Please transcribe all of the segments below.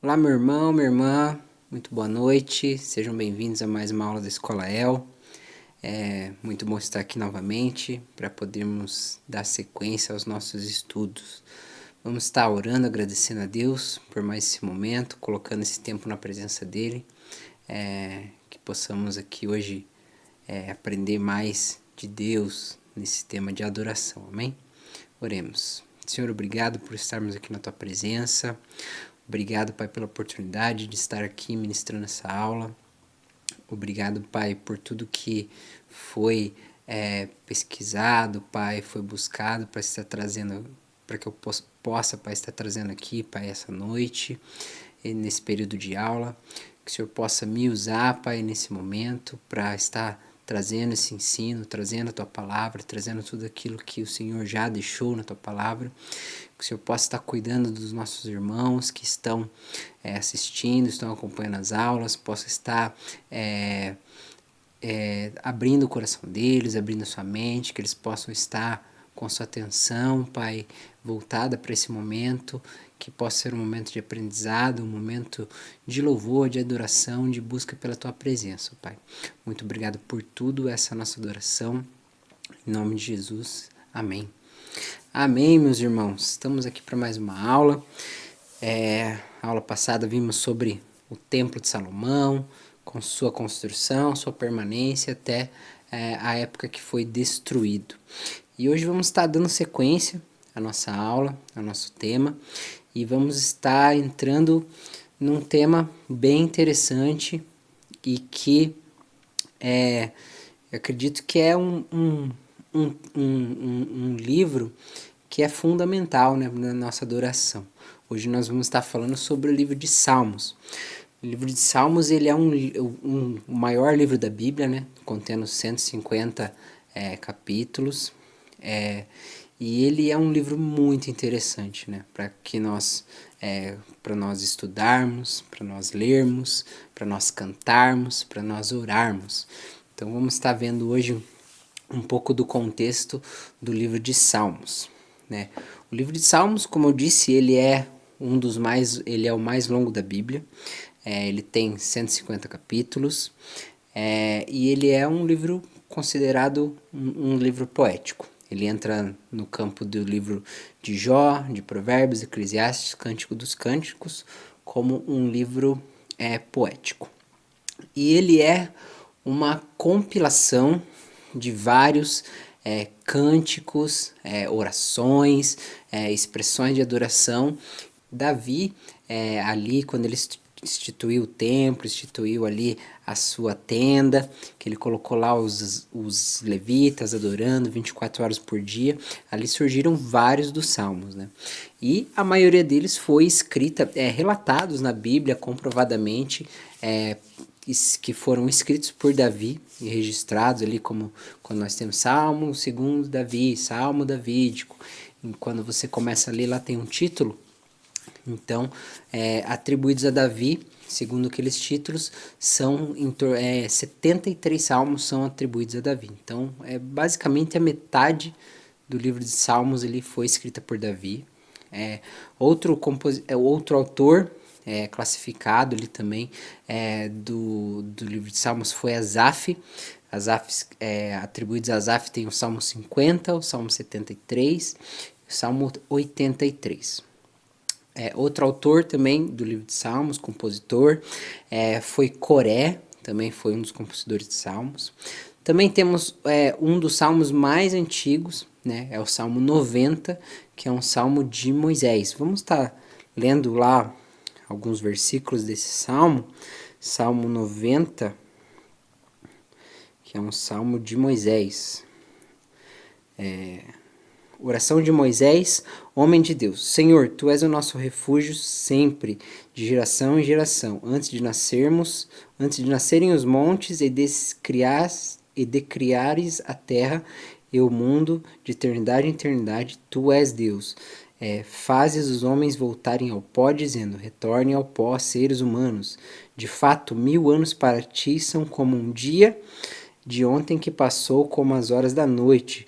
Olá, meu irmão, minha irmã, muito boa noite, sejam bem-vindos a mais uma aula da Escola El. É muito bom estar aqui novamente para podermos dar sequência aos nossos estudos. Vamos estar orando, agradecendo a Deus por mais esse momento, colocando esse tempo na presença dEle, que possamos aqui hoje aprender mais de Deus nesse tema de adoração, amém? Oremos. Senhor, obrigado por estarmos aqui na Tua presença. Obrigado, Pai, pela oportunidade de estar aqui ministrando essa aula. Obrigado, Pai, por tudo que foi pesquisado, Pai, foi buscado para estar trazendo, para que eu possa, Pai, estar trazendo aqui, Pai, essa noite, nesse período de aula. Que o Senhor possa me usar, Pai, nesse momento para estar trazendo esse ensino, trazendo a Tua palavra, trazendo tudo aquilo que o Senhor já deixou na Tua palavra. Que o Senhor possa estar cuidando dos nossos irmãos que estão assistindo, estão acompanhando as aulas, possa estar abrindo o coração deles, abrindo a sua mente, que eles possam estar com sua atenção, Pai, voltada para esse momento, que possa ser um momento de aprendizado, um momento de louvor, de adoração, de busca pela Tua presença, Pai. Muito obrigado por tudo, essa nossa adoração. Em nome de Jesus, amém. Amém, meus irmãos. Estamos aqui para mais uma aula. A aula passada vimos sobre o Templo de Salomão, com sua construção, sua permanência até a época que foi destruído. E hoje vamos estar dando sequência à nossa aula, ao nosso tema, e vamos estar entrando num tema bem interessante e que eu acredito que é um livro que é fundamental, né, na nossa adoração. Hoje nós vamos estar falando sobre o livro de Salmos. O livro de Salmos ele é o maior livro da Bíblia, né, contendo 150 capítulos. E ele é um livro muito interessante, né, para nós estudarmos, para nós lermos, para nós cantarmos, para nós orarmos. Então vamos estar vendo hoje um pouco do contexto do livro de Salmos, né? O livro de Salmos, como eu disse, ele é o mais longo da Bíblia. Ele tem 150 capítulos e ele é um livro considerado um livro poético. Ele entra no campo do livro de Jó, de Provérbios, Eclesiastes, Cântico dos Cânticos, como um livro poético. E ele é uma compilação de vários cânticos, orações, expressões de adoração. Davi, ali, quando ele instituiu o templo, instituiu ali a sua tenda, que ele colocou lá os levitas adorando 24 horas por dia, ali surgiram vários dos salmos, né? E a maioria deles foi escrita, relatados na Bíblia comprovadamente, que foram escritos por Davi e registrados ali, como quando nós temos Salmo segundo Davi, Salmo davídico. E quando você começa a ler, lá tem um título. Então, atribuídos a Davi, segundo aqueles títulos, 73 salmos são atribuídos a Davi. Então, basicamente a metade do livro de Salmos ele foi escrita por Davi. Outro autor classificado ali também do livro de Salmos foi Asaf. Atribuídos a Asaf tem o Salmo 50, o Salmo 73 e o Salmo 83. Outro autor também do livro de Salmos, compositor, foi Coré, também foi um dos compositores de Salmos. Também temos um dos salmos mais antigos, né, é o Salmo 90, que é um salmo de Moisés. Vamos estar lendo lá alguns versículos desse salmo. Salmo 90, que é um salmo de Moisés. Oração de Moisés, homem de Deus. Senhor, Tu és o nosso refúgio sempre, de geração em geração. Antes de nascerem os montes e decriares a terra e o mundo, de eternidade em eternidade, Tu és Deus. Fazes os homens voltarem ao pó, dizendo, retornem ao pó, seres humanos. De fato, 1000 anos para Ti são como um dia de ontem que passou, como as horas da noite.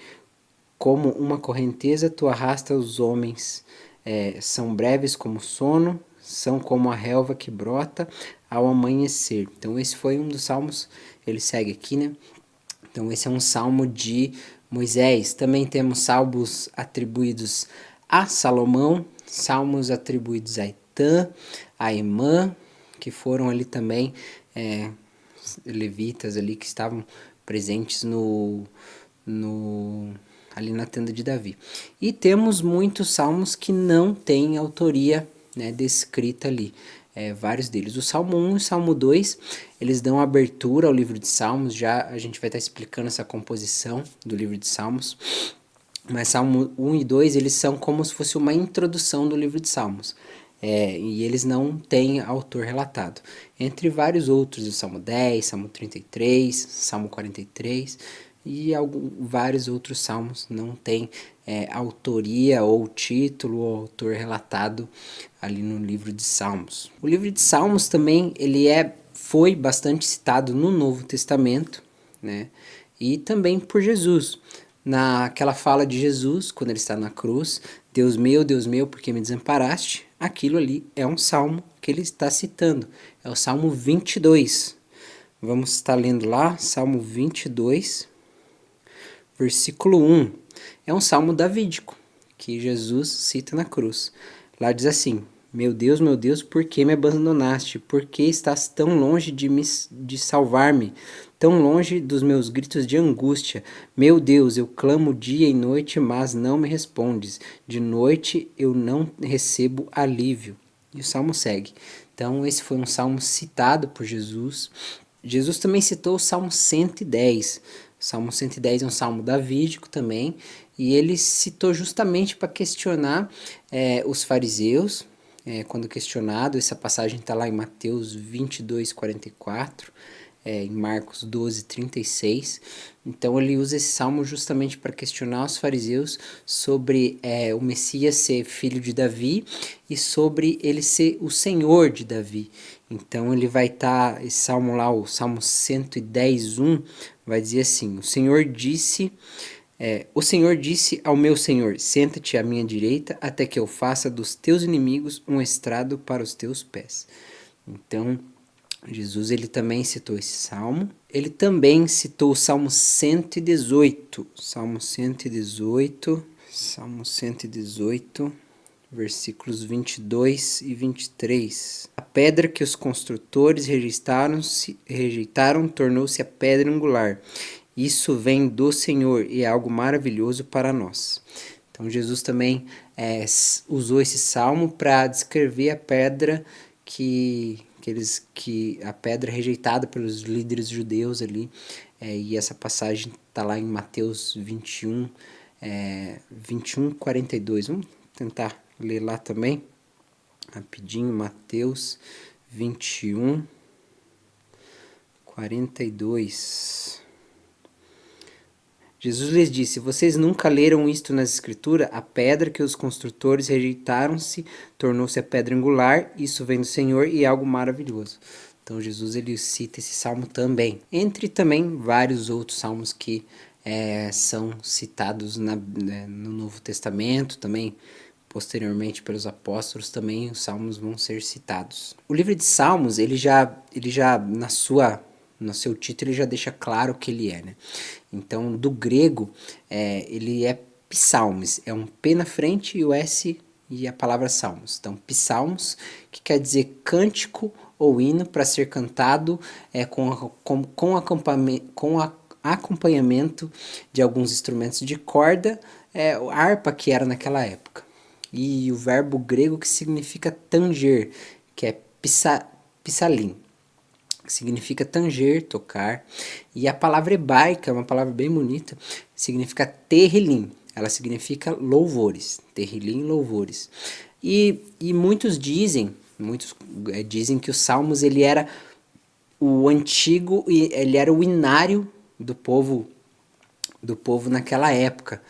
Como uma correnteza tu arrasta os homens, são breves como sono, são como a relva que brota ao amanhecer. Então esse foi um dos salmos, ele segue aqui, né? Então esse é um salmo de Moisés. Também temos salmos atribuídos a Salomão, salmos atribuídos a Etã, a Emã, que foram ali também levitas ali que estavam presentes ali na tenda de Davi. E temos muitos salmos que não têm autoria, né, descrita ali. Vários deles. O Salmo 1 e o Salmo 2, eles dão abertura ao livro de Salmos. Já a gente vai estar explicando essa composição do livro de Salmos. Mas Salmo 1 e 2, eles são como se fosse uma introdução do livro de Salmos. E eles não têm autor relatado. Entre vários outros, o Salmo 10, Salmo 33, Salmo 43 e vários outros salmos não têm autoria ou título ou autor relatado ali no livro de Salmos. O livro de Salmos também foi bastante citado no Novo Testamento, né? E também por Jesus. Naquela fala de Jesus, quando ele está na cruz, Deus meu, por que me desamparaste? Aquilo ali é um salmo que ele está citando. É o Salmo 22. Vamos estar lendo lá, Salmo 22, versículo 1. É um salmo davídico, que Jesus cita na cruz. Lá diz assim: meu Deus, por que me abandonaste? Por que estás tão longe de salvar-me? Tão longe dos meus gritos de angústia? Meu Deus, eu clamo dia e noite, mas não me respondes. De noite eu não recebo alívio. E o salmo segue. Então esse foi um salmo citado por Jesus. Jesus também citou o Salmo 110. O Salmo 110 é um salmo davídico também, e ele citou justamente para questionar os fariseus. Quando questionado, essa passagem está lá em Mateus 22, 44, em Marcos 12, 36. Então ele usa esse salmo justamente para questionar os fariseus sobre o Messias ser filho de Davi e sobre ele ser o Senhor de Davi. Então ele vai estar, esse salmo lá, o Salmo 110, 1, vai dizer assim: o Senhor disse ao meu Senhor, senta-te à minha direita, até que eu faça dos teus inimigos um estrado para os teus pés. Então, Jesus ele também citou esse salmo. Ele também citou o Salmo 118. Salmo 118, versículos 22 e 23. A pedra que os construtores rejeitaram tornou-se a pedra angular. Isso vem do Senhor e é algo maravilhoso para nós. Então Jesus também usou esse salmo para descrever a pedra a pedra rejeitada pelos líderes judeus ali. E essa passagem está lá em Mateus 21, 42. Vamos tentar ler lá também, rapidinho. Mateus 21, 42. Jesus lhes disse: vocês nunca leram isto nas Escrituras? A pedra que os construtores rejeitaram-se tornou-se a pedra angular. Isso vem do Senhor e é algo maravilhoso. Então Jesus ele cita esse salmo também. Entre também vários outros salmos que são citados no Novo Testamento, também posteriormente pelos apóstolos, também os salmos vão ser citados. O livro de Salmos, ele já no seu título ele já deixa claro o que ele é, né? Então, do grego, ele é psalmos, é um P na frente e o S e a palavra salmos. Então, psalmos, que quer dizer cântico ou hino para ser cantado com acompanhamento de alguns instrumentos de corda, a harpa que era naquela época. E o verbo grego que significa tanger, que é psalim, que significa tanger, tocar. E a palavra hebraica é uma palavra bem bonita, significa terrilim. Ela significa louvores, terrilim, louvores. E muitos dizem que os salmos ele era o antigo, ele era o inário do povo naquela época,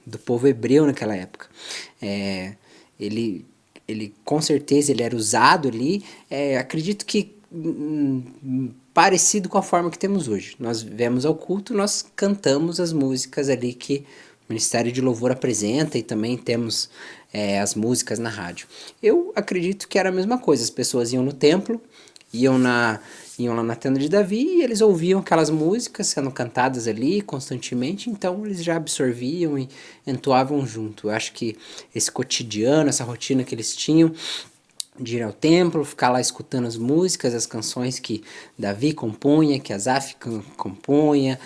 do povo hebreu naquela época. Ele com certeza ele era usado ali, acredito que parecido com a forma que temos hoje. Nós vemos ao culto, nós cantamos as músicas ali que Ministério de Louvor apresenta e também temos as músicas na rádio. Eu acredito que era a mesma coisa, as pessoas iam no templo, iam lá na tenda de Davi e eles ouviam aquelas músicas sendo cantadas ali constantemente, então eles já absorviam e entoavam junto. Eu acho que esse cotidiano, essa rotina que eles tinham de ir ao templo, ficar lá escutando as músicas, as canções que Davi compunha, que Asaf compunha,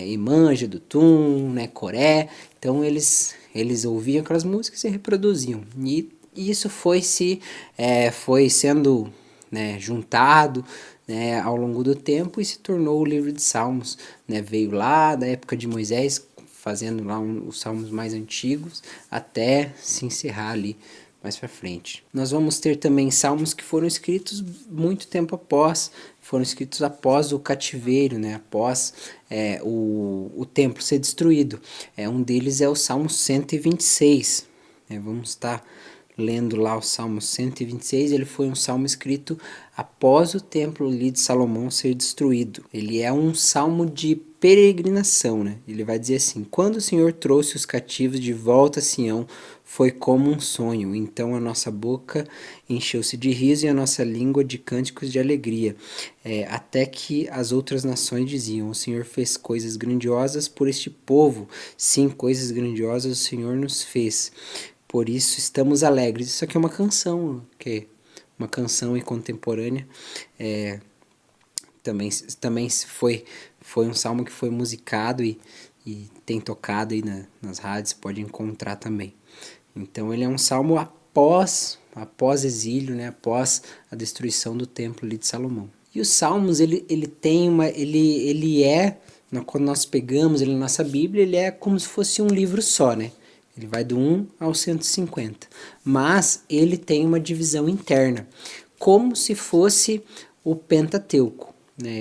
Imã, Jedutum, né, Coré. Então eles ouviam aquelas músicas e reproduziam. E isso foi sendo, né, juntado, né, ao longo do tempo e se tornou o livro de Salmos. Né, veio lá da época de Moisés, fazendo lá os salmos mais antigos, até se encerrar ali mais para frente. Nós vamos ter também salmos que foram escritos muito tempo após, foram escritos após o cativeiro, né? Após o templo ser destruído. Um deles é o Salmo 126. Vamos estar lendo lá o Salmo 126, ele foi um salmo escrito após o templo ali de Salomão ser destruído. Ele é um salmo de peregrinação, né? Ele vai dizer assim: quando o Senhor trouxe os cativos de volta a Sião, foi como um sonho. Então a nossa boca encheu-se de riso e a nossa língua de cânticos de alegria. Até que as outras nações diziam: o Senhor fez coisas grandiosas por este povo. Sim, coisas grandiosas o Senhor nos fez. Por isso estamos alegres. Isso aqui é uma canção, uma canção contemporânea. Também foi um salmo que foi musicado e tem tocado aí nas rádios, pode encontrar também. Então ele é um salmo após exílio, né, após a destruição do templo ali de Salomão. E os salmos, quando nós pegamos ele na nossa Bíblia, ele é como se fosse um livro só, né? Ele vai do 1 ao 150. Mas ele tem uma divisão interna, como se fosse o Pentateuco. Né?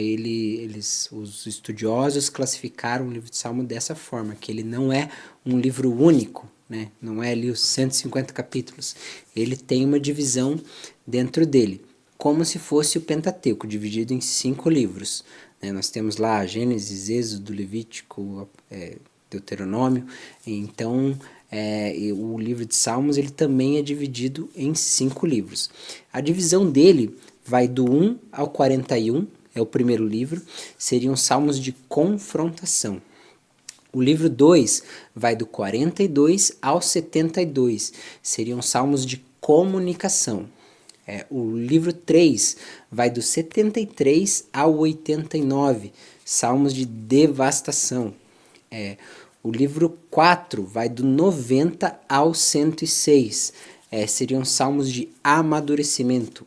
Os estudiosos classificaram o livro de Salmo dessa forma, que ele não é um livro único, né? Não é ali os 150 capítulos. Ele tem uma divisão dentro dele, como se fosse o Pentateuco, dividido em 5 livros. Né? Nós temos lá Gênesis, Êxodo, Levítico, Deuteronômio. Então, o livro de Salmos ele também é dividido em 5 livros. A divisão dele vai do 1 ao 41, é o primeiro livro, seriam salmos de confrontação. O livro 2 vai do 42 ao 72, seriam salmos de comunicação. O livro 3 vai do 73 ao 89, salmos de devastação. O livro 4 vai do 90 ao 106, seriam salmos de amadurecimento.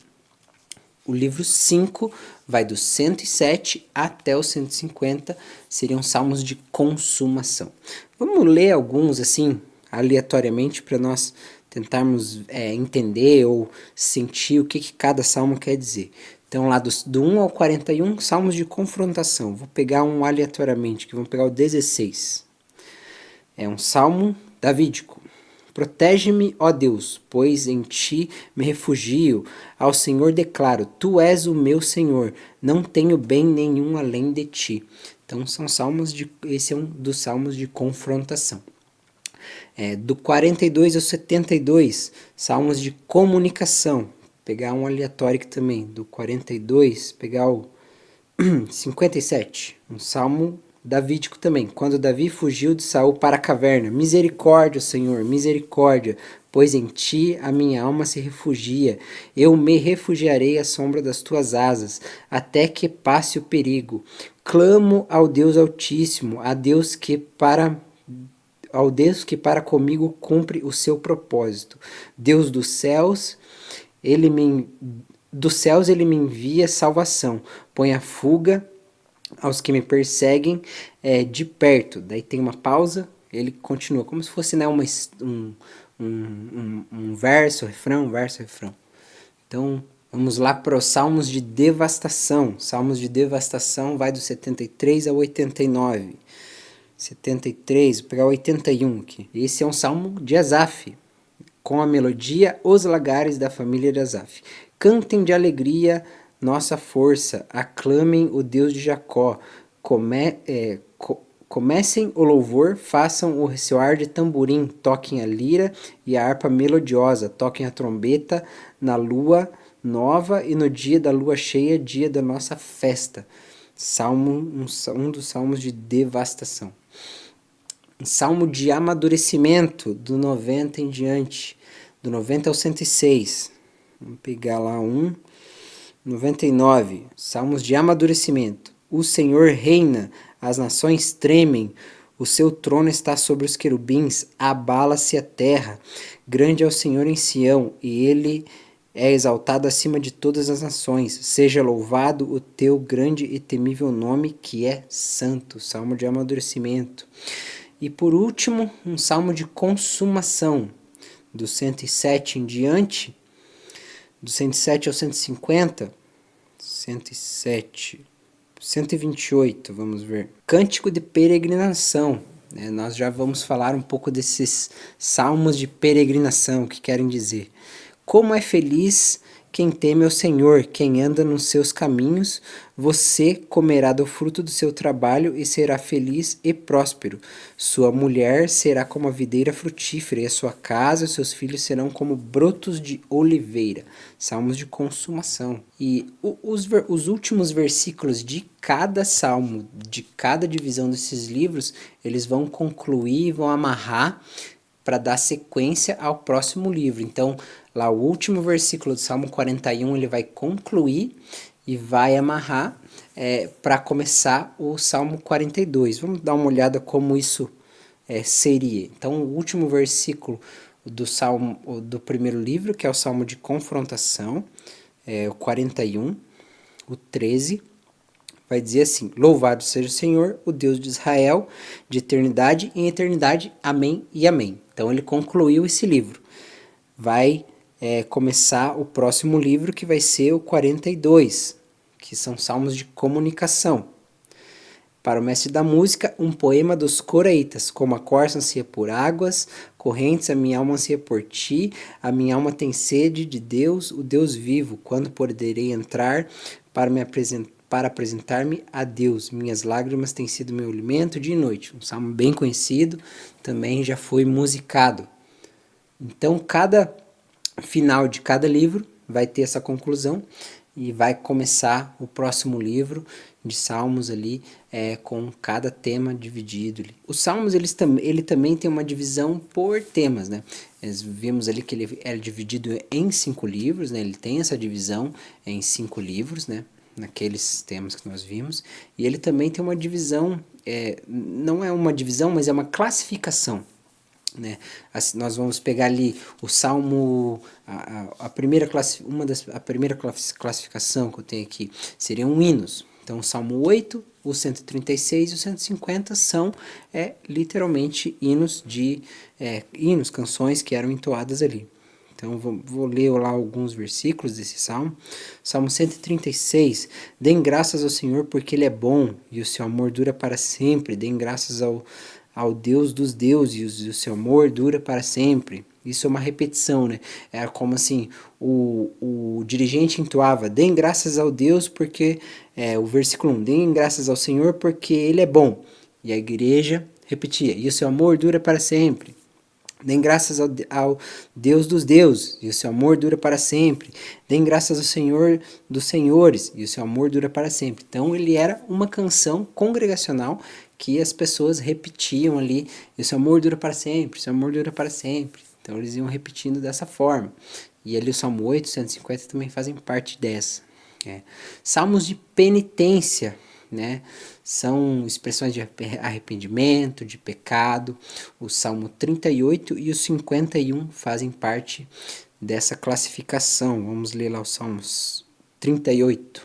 O livro 5 vai do 107 até o 150, seriam salmos de consumação. Vamos ler alguns assim, aleatoriamente, para nós tentarmos entender ou sentir o que cada salmo quer dizer. Então, lá do 1 ao 41, salmos de confrontação. Vou pegar um aleatoriamente, que vamos pegar o 16. É um salmo davídico. Protege-me, ó Deus, pois em ti me refugio. Ao Senhor declaro: tu és o meu Senhor, não tenho bem nenhum além de ti. Então esse é um dos salmos de confrontação. Do 42 ao 72, salmos de comunicação. Vou pegar um aleatório aqui também. Do 42, pegar o 57, um salmo davídico também. Quando Davi fugiu de Saul para a caverna: misericórdia, Senhor, misericórdia, pois em ti a minha alma se refugia. Eu me refugiarei à sombra das tuas asas, até que passe o perigo. Clamo ao Deus Altíssimo, ao Deus que para comigo cumpre o seu propósito. Deus dos céus, ele me envia salvação. Põe a fuga aos que me perseguem de perto. Daí tem uma pausa, ele continua, como se fosse, né, um verso, refrão, verso, refrão. Então, vamos lá para os salmos de devastação. Salmos de devastação vai do 73 ao 89. 73, vou pegar o 81 aqui. Esse é um salmo de Asaf, com a melodia Os Lagares da família de Asaf. Cantem de alegria nossa força, aclamem o Deus de Jacó, Comecem o louvor, façam o ressoar de tamborim, toquem a lira e a harpa melodiosa, toquem a trombeta na lua nova e no dia da lua cheia, dia da nossa festa. Um dos salmos de devastação. Um salmo de amadurecimento, do 90 em diante, do 90 ao 106. Vamos pegar lá 99, salmos de amadurecimento. O Senhor reina, as nações tremem, o seu trono está sobre os querubins, abala-se a terra. Grande é o Senhor em Sião, e ele é exaltado acima de todas as nações. Seja louvado o teu grande e temível nome, que é santo. Salmo de amadurecimento. E por último, um salmo de consumação, do 107 em diante, do 107 ao 150, 107, 128, vamos ver. Cântico de peregrinação. Nós já vamos falar um pouco desses salmos de peregrinação, que querem dizer. Como é feliz quem teme ao Senhor, quem anda nos seus caminhos, você comerá do fruto do seu trabalho e será feliz e próspero. Sua mulher será como a videira frutífera, e a sua casa e seus filhos serão como brotos de oliveira. Salmos de consumação. E os últimos versículos de cada salmo, de cada divisão desses livros, eles vão concluir, vão amarrar para dar sequência ao próximo livro. Então, lá o último versículo do Salmo 41, ele vai concluir e vai amarrar para começar o Salmo 42. Vamos dar uma olhada como isso seria. Então, o último versículo do Salmo do primeiro livro, que é o Salmo de confrontação, o 41, o 13, vai dizer assim: louvado seja o Senhor, o Deus de Israel, de eternidade em eternidade. Amém e amém. Então ele concluiu esse livro. Vai começar o próximo livro, que vai ser o 42, que são salmos de comunicação. Para o mestre da música, um poema dos coraitas. Como a corça ansia por águas correntes, a minha alma ansia por ti, a minha alma tem sede de Deus, o Deus vivo. Quando poderei entrar para apresentar-me a Deus? Minhas lágrimas têm sido meu alimento dia e noite. Um salmo bem conhecido, também já foi musicado. Então, cada final de cada livro vai ter essa conclusão e vai começar o próximo livro de Salmos ali, com cada tema dividido. Os Salmos, ele também tem uma divisão por temas, né? Nós vimos ali que ele é dividido em 5 livros, né? Ele tem essa divisão em 5 livros, né? Naqueles temas que nós vimos. E ele também tem uma divisão, não é uma divisão, mas é uma classificação. Né? Assim, nós vamos pegar ali o Salmo, a primeira classificação que eu tenho aqui seriam hinos. Então o Salmo 8, o 136 e o 150 são literalmente hinos, canções que eram entoadas ali. Então vou ler lá alguns versículos desse salmo. Salmo 136, deem graças ao Senhor porque Ele é bom e o seu amor dura para sempre. Deem graças ao Deus dos deuses, e o seu amor dura para sempre. Isso é uma repetição, né? É como assim, o dirigente entoava: deem graças ao Deus porque, o versículo 1, deem graças ao Senhor porque Ele é bom. E a igreja repetia: e o seu amor dura para sempre. Deem graças ao Deus dos deuses, e o seu amor dura para sempre. Deem graças ao Senhor dos senhores, e o seu amor dura para sempre. Então ele era uma canção congregacional que as pessoas repetiam ali: e o seu amor dura para sempre, o seu amor dura para sempre. Então eles iam repetindo dessa forma. E ali o Salmo 8, 150 também fazem parte dessa. Salmos de penitência, né? São expressões de arrependimento, de pecado. O Salmo 38 e o 51 fazem parte dessa classificação. Vamos ler lá os Salmos 38.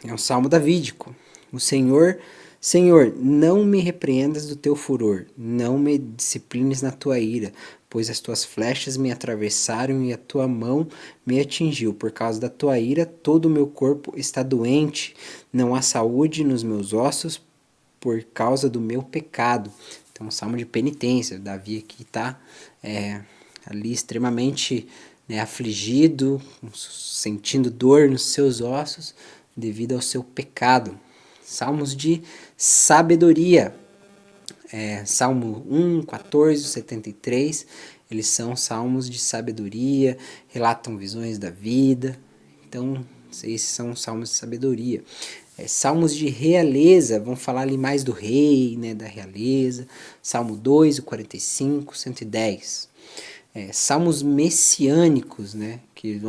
É um salmo davídico. O Senhor, não me repreendas do teu furor, não me disciplines na tua ira, pois as tuas flechas me atravessaram e a tua mão me atingiu. Por causa da tua ira, todo o meu corpo está doente, não há saúde nos meus ossos por causa do meu pecado. Então, um salmo de penitência. Davi aqui está ali extremamente afligido, sentindo dor nos seus ossos devido ao seu pecado. salmos de sabedoria. Salmo 1, 14, 73, eles são salmos de sabedoria, relatam visões da vida. Então, esses são salmos de sabedoria. Salmos de realeza, vão falar ali mais do rei, né, da realeza. Salmo 2, o 45, 110. Salmos messiânicos, né, que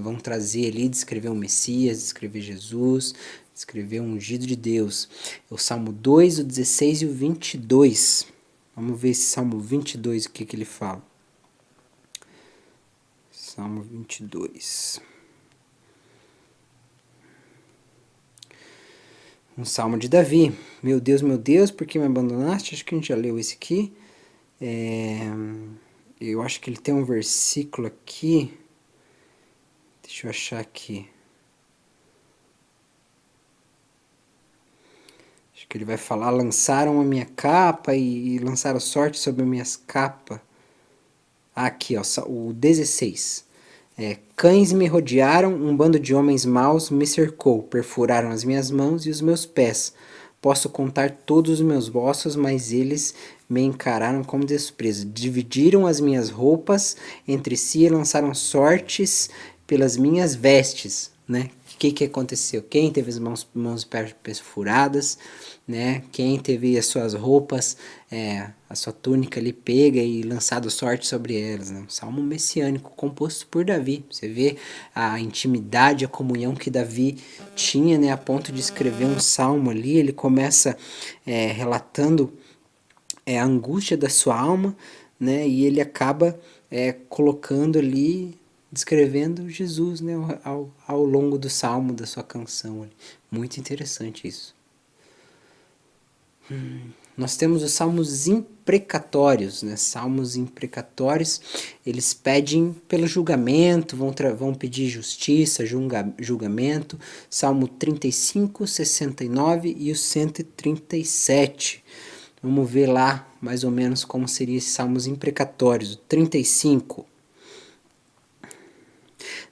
vão trazer ali, descrever o Messias, descrever Jesus, descrever o ungido de Deus. O Salmo 2, o 16 e o 22. Vamos ver esse Salmo 22, o que ele fala. Salmo 22. Um salmo de Davi. Meu Deus, por que me abandonaste? Acho que a gente já leu esse aqui. Eu acho que ele tem um versículo aqui. Deixa eu achar aqui. Acho que ele vai falar: lançaram a minha capa e lançaram sorte sobre as minhas capas. Aqui, ó, o 16. Cães me rodearam, um bando de homens maus me cercou, perfuraram as minhas mãos e os meus pés. Posso contar todos os meus ossos, mas eles me encararam como desprezo. Dividiram as minhas roupas entre si e lançaram sortes pelas minhas vestes, né? O que aconteceu? Quem teve as mãos perfuradas, né? Quem teve as suas roupas, a sua túnica ali pega e lançado sorte sobre elas, né? Um salmo messiânico composto por Davi. Você vê a intimidade, a comunhão que Davi tinha, né? A ponto de escrever um salmo ali. Ele começa relatando a angústia da sua alma, né? E ele acaba colocando ali, descrevendo Jesus, né? Ao longo do salmo, da sua canção. Muito interessante isso. Nós temos os salmos imprecatórios, né? Salmos imprecatórios, eles pedem pelo julgamento, vão pedir justiça, julgamento. Salmo 35, 69 e o 137. Vamos ver lá mais ou menos como seriam esses salmos imprecatórios. 35.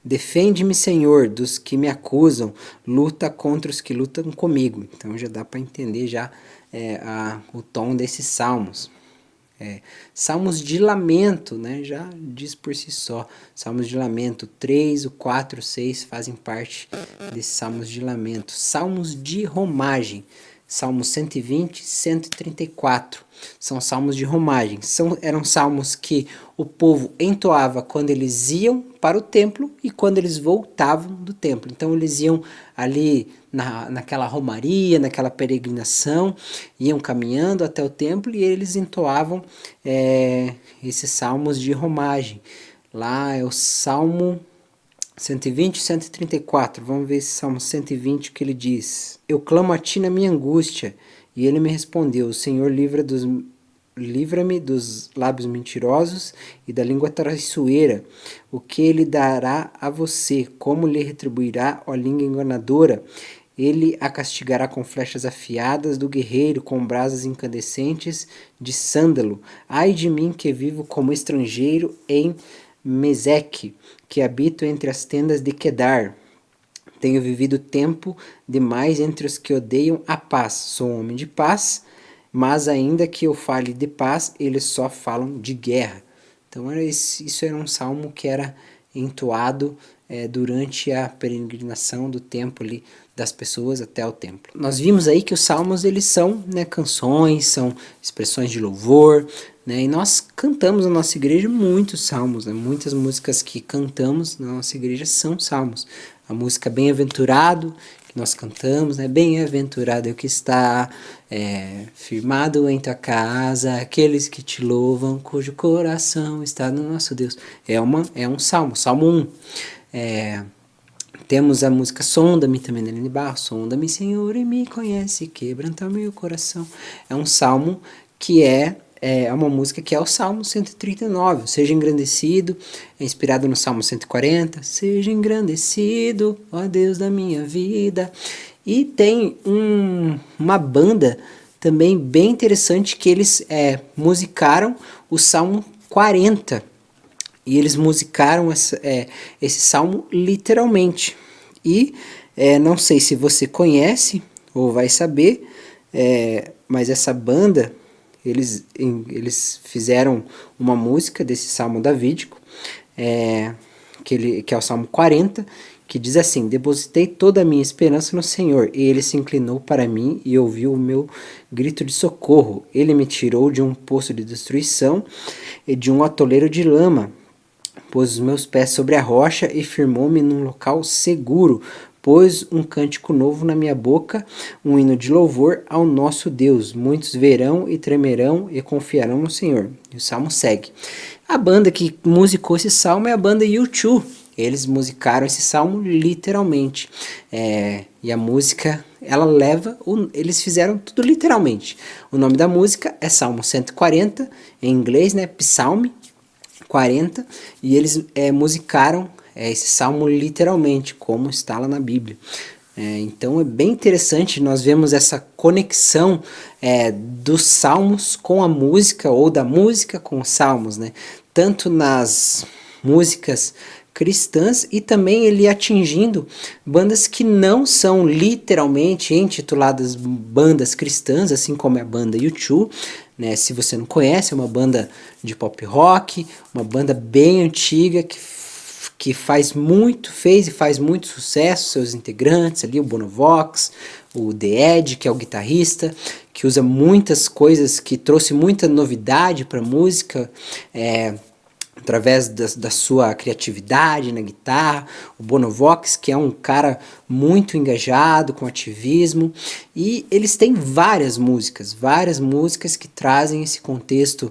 Defende-me, Senhor, dos que me acusam, luta contra os que lutam comigo. Então já dá para entender já o tom desses salmos. Salmos de lamento, né? Já diz por si só. Salmos de lamento 3, o 4, o 6 fazem parte desses salmos de lamento. Salmos de romagem. Salmos 120, 134. São salmos de romagem. Eram salmos que o povo entoava quando eles iam para o templo e quando eles voltavam do templo. Então eles iam ali naquela romaria, naquela peregrinação, iam caminhando até o templo e eles entoavam esses salmos de romagem. Lá é o Salmo 120 e 134. Vamos ver esse Salmo 120, o que ele diz. Eu clamo a ti na minha angústia, e ele me respondeu: o Senhor livra-me dos lábios mentirosos e da língua traiçoeira. O que ele dará a você? Como lhe retribuirá, ó língua enganadora? Ele a castigará com flechas afiadas do guerreiro, com brasas incandescentes de sândalo. Ai de mim que vivo como estrangeiro em Meseque, que habito entre as tendas de Quedar. Tenho vivido tempo demais entre os que odeiam a paz. Sou um homem de paz, mas ainda que eu fale de paz, eles só falam de guerra. Então isso era um salmo que era entoado durante a peregrinação do tempo ali das pessoas até o templo. Nós vimos aí que os salmos eles são canções, são expressões de louvor, né? E nós cantamos na nossa igreja muitos salmos, né? Muitas músicas que cantamos na nossa igreja são salmos. A música Bem-aventurado, que nós cantamos, né? Bem-aventurado é o que está firmado em tua casa, aqueles que te louvam, cujo coração está no nosso Deus. É um salmo, Salmo 1. Temos a música Sonda-me, também da Aline Barros. Sonda-me, Senhor, e me conhece, quebranta meu coração. É um salmo que é uma música que é o Salmo 139. Seja engrandecido, é inspirado no Salmo 140. Seja engrandecido, ó Deus da minha vida. E tem uma banda também bem interessante que eles musicaram o Salmo 40. E eles musicaram esse salmo literalmente. E não sei se você conhece ou vai saber, mas essa banda, eles fizeram uma música desse salmo davídico, que é o Salmo 40, que diz assim: depositei toda a minha esperança no Senhor, e ele se inclinou para mim e ouviu o meu grito de socorro. Ele me tirou de um poço de destruição e de um atoleiro de lama, pôs os meus pés sobre a rocha e firmou-me num local seguro. Pôs um cântico novo na minha boca, um hino de louvor ao nosso Deus. Muitos verão e tremerão e confiarão no Senhor. E o salmo segue. A banda que musicou esse salmo é a banda U2. Eles musicaram esse salmo literalmente. E a música, ela leva... eles fizeram tudo literalmente. O nome da música é Salmo 140, em inglês, né? Psalm 40, e eles musicaram esse salmo literalmente, como está lá na Bíblia. Então é bem interessante, nós vemos essa conexão dos salmos com a música, ou da música com os salmos, né? Tanto nas músicas cristãs e também ele atingindo bandas que não são literalmente intituladas bandas cristãs, assim como a banda U2, né? Se você não conhece, é uma banda de pop rock, uma banda bem antiga que fez e faz muito sucesso, seus integrantes ali, o Bonovox, o The Edge, que é o guitarrista, que usa muitas coisas, que trouxe muita novidade para a música, através da sua criatividade na guitarra, o Bonovox, que é um cara muito engajado com ativismo, e eles têm várias músicas que trazem esse contexto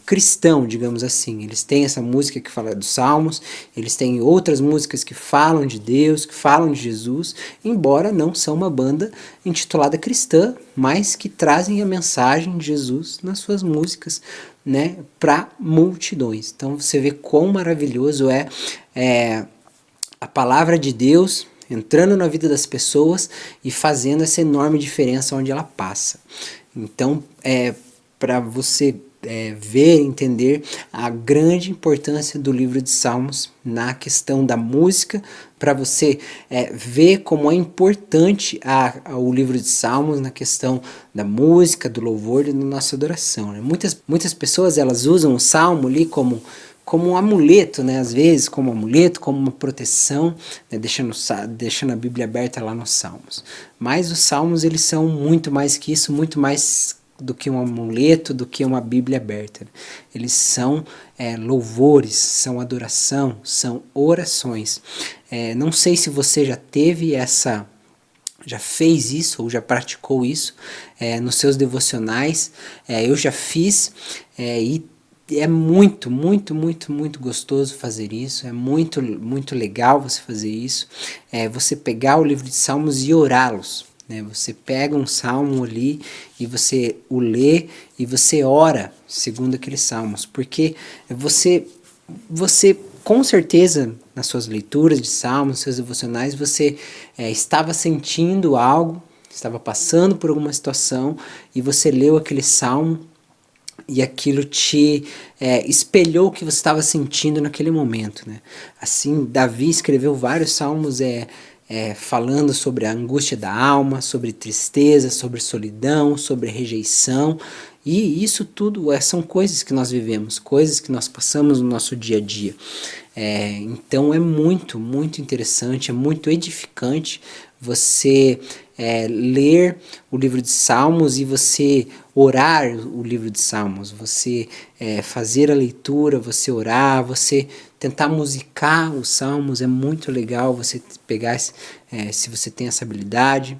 cristão, digamos assim. Eles têm essa música que fala dos Salmos, eles têm outras músicas que falam de Deus, que falam de Jesus, embora não são uma banda intitulada cristã, mas que trazem a mensagem de Jesus nas suas músicas, né, para multidões. Então você vê quão maravilhoso é a palavra de Deus entrando na vida das pessoas e fazendo essa enorme diferença onde ela passa. Então, para você ver, entender a grande importância do livro de Salmos na questão da música, para você ver como é importante o livro de Salmos na questão da música, do louvor e da nossa adoração, né? Muitas pessoas elas usam o Salmo ali como um amuleto, né? Às vezes como um amuleto, como uma proteção, né? deixando a Bíblia aberta lá nos Salmos. Mas os Salmos eles são muito mais que isso, muito mais do que um amuleto, do que uma Bíblia aberta. Eles são louvores, são adoração, são orações. Não sei se você já fez isso ou já praticou isso nos seus devocionais. Eu já fiz e é muito, muito, muito, muito gostoso fazer isso. É muito, muito legal você fazer isso. Você pegar o livro de Salmos e orá-los. Você pega um salmo ali e você o lê e você ora segundo aqueles salmos, porque você com certeza nas suas leituras de salmos, nos seus devocionais, você estava sentindo algo, estava passando por alguma situação e você leu aquele salmo e aquilo te espelhou o que você estava sentindo naquele momento, né? Assim, Davi escreveu vários salmos falando sobre a angústia da alma, sobre tristeza, sobre solidão, sobre rejeição, e isso tudo são coisas que nós vivemos, coisas que nós passamos no nosso dia a dia. Então é muito, muito interessante, é muito edificante você ler o livro de Salmos e você orar o livro de Salmos, você fazer a leitura, você orar, você tentar musicar os Salmos. É muito legal você pegar, se você tem essa habilidade,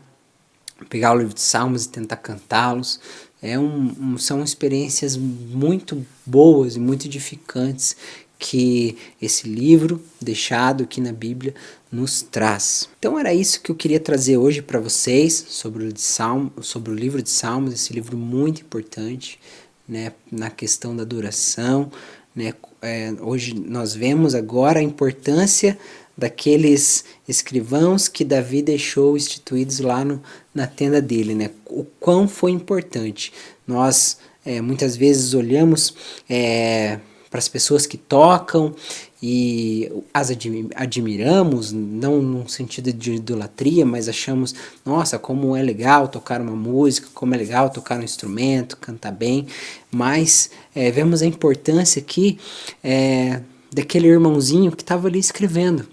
pegar o livro de Salmos e tentar cantá-los. São experiências muito boas e muito edificantes que esse livro deixado aqui na Bíblia nos traz. Então era isso que eu queria trazer hoje para vocês sobre o livro de Salmos, esse livro muito importante, né, na questão da adoração, né? Hoje nós vemos agora a importância daqueles escrivãos que Davi deixou instituídos lá na tenda dele, né? O quão foi importante. Nós muitas vezes olhamos as pessoas que tocam e as admiramos, não num sentido de idolatria, mas achamos, nossa, como é legal tocar uma música, como é legal tocar um instrumento, cantar bem, mas vemos a importância aqui daquele irmãozinho que estava ali escrevendo.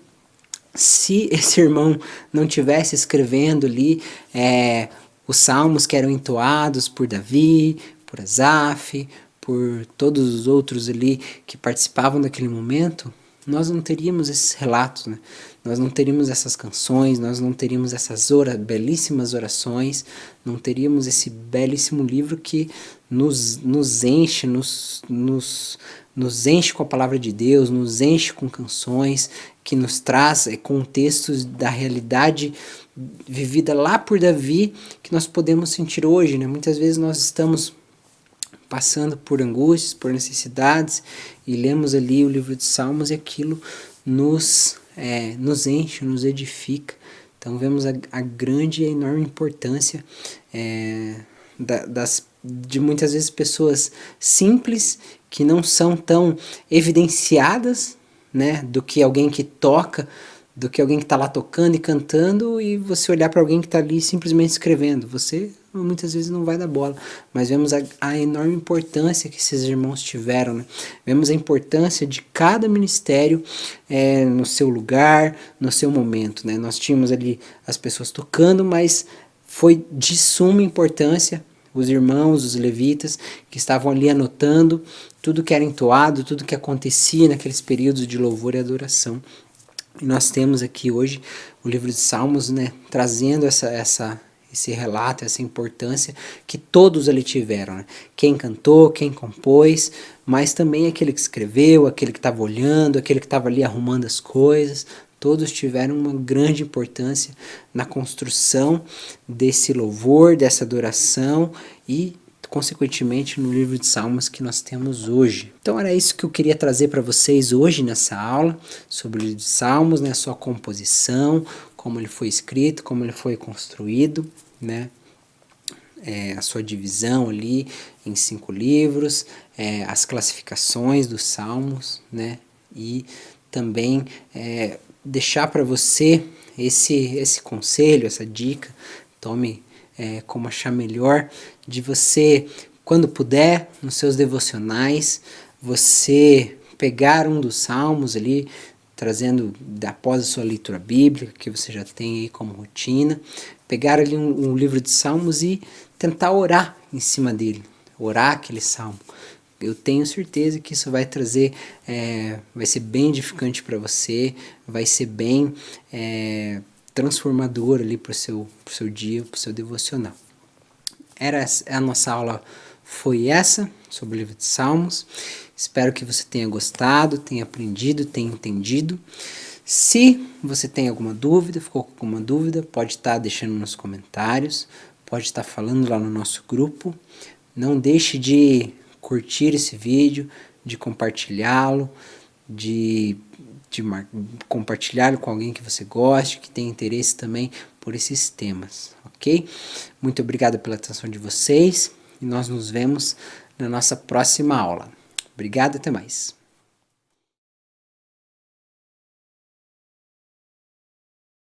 Se esse irmão não tivesse escrevendo ali os salmos que eram entoados por Davi, por Asaf, por todos os outros ali que participavam daquele momento, nós não teríamos esses relatos, né? Nós não teríamos essas canções, nós não teríamos essas belíssimas orações, não teríamos esse belíssimo livro que nos enche, nos enche com a palavra de Deus, nos enche com canções, que nos traz contextos da realidade vivida lá por Davi, que nós podemos sentir hoje, né? Muitas vezes nós estamos passando por angústias, por necessidades, e lemos ali o livro de Salmos e aquilo nos enche, nos edifica. Então vemos a grande e enorme importância de muitas vezes pessoas simples, que não são tão evidenciadas, né, do que alguém que toca, do que alguém que está lá tocando e cantando, e você olhar para alguém que está ali simplesmente escrevendo. Você muitas vezes não vai dar bola, mas vemos a enorme importância que esses irmãos tiveram, né? Vemos a importância de cada ministério no seu lugar, no seu momento, né? Nós tínhamos ali as pessoas tocando, mas foi de suma importância os irmãos, os levitas, que estavam ali anotando tudo que era entoado, tudo que acontecia naqueles períodos de louvor e adoração. E nós temos aqui hoje o livro de Salmos, né, trazendo esse relato, essa importância que todos ali tiveram, né? Quem cantou, quem compôs, mas também aquele que escreveu, aquele que estava olhando, aquele que estava ali arrumando as coisas. Todos tiveram uma grande importância na construção desse louvor, dessa adoração e, consequentemente, no livro de Salmos que nós temos hoje. Então era isso que eu queria trazer para vocês hoje nessa aula sobre o livro de Salmos, né, a sua composição, como ele foi escrito, como ele foi construído, né, a sua divisão ali em 5 livros, as classificações dos Salmos, né, e também deixar para você esse conselho, essa dica, tome como achar melhor, de você, quando puder, nos seus devocionais, você pegar um dos salmos ali, trazendo após a sua leitura bíblica, que você já tem aí como rotina, pegar ali um livro de salmos e tentar orar em cima dele, orar aquele salmo. Eu tenho certeza que isso vai trazer, vai ser bem edificante para você, vai ser bem transformador ali para o seu dia, para o seu devocional. A nossa aula foi essa, sobre o livro de Salmos. Espero que você tenha gostado, tenha aprendido, tenha entendido. Se você tem alguma dúvida, ficou com alguma dúvida, pode estar deixando nos comentários, pode estar falando lá no nosso grupo. Não deixe de curtir esse vídeo, de compartilhá-lo, de compartilhá-lo com alguém que você goste, que tenha interesse também por esses temas, ok? Muito obrigado pela atenção de vocês e nós nos vemos na nossa próxima aula. Obrigado, até mais.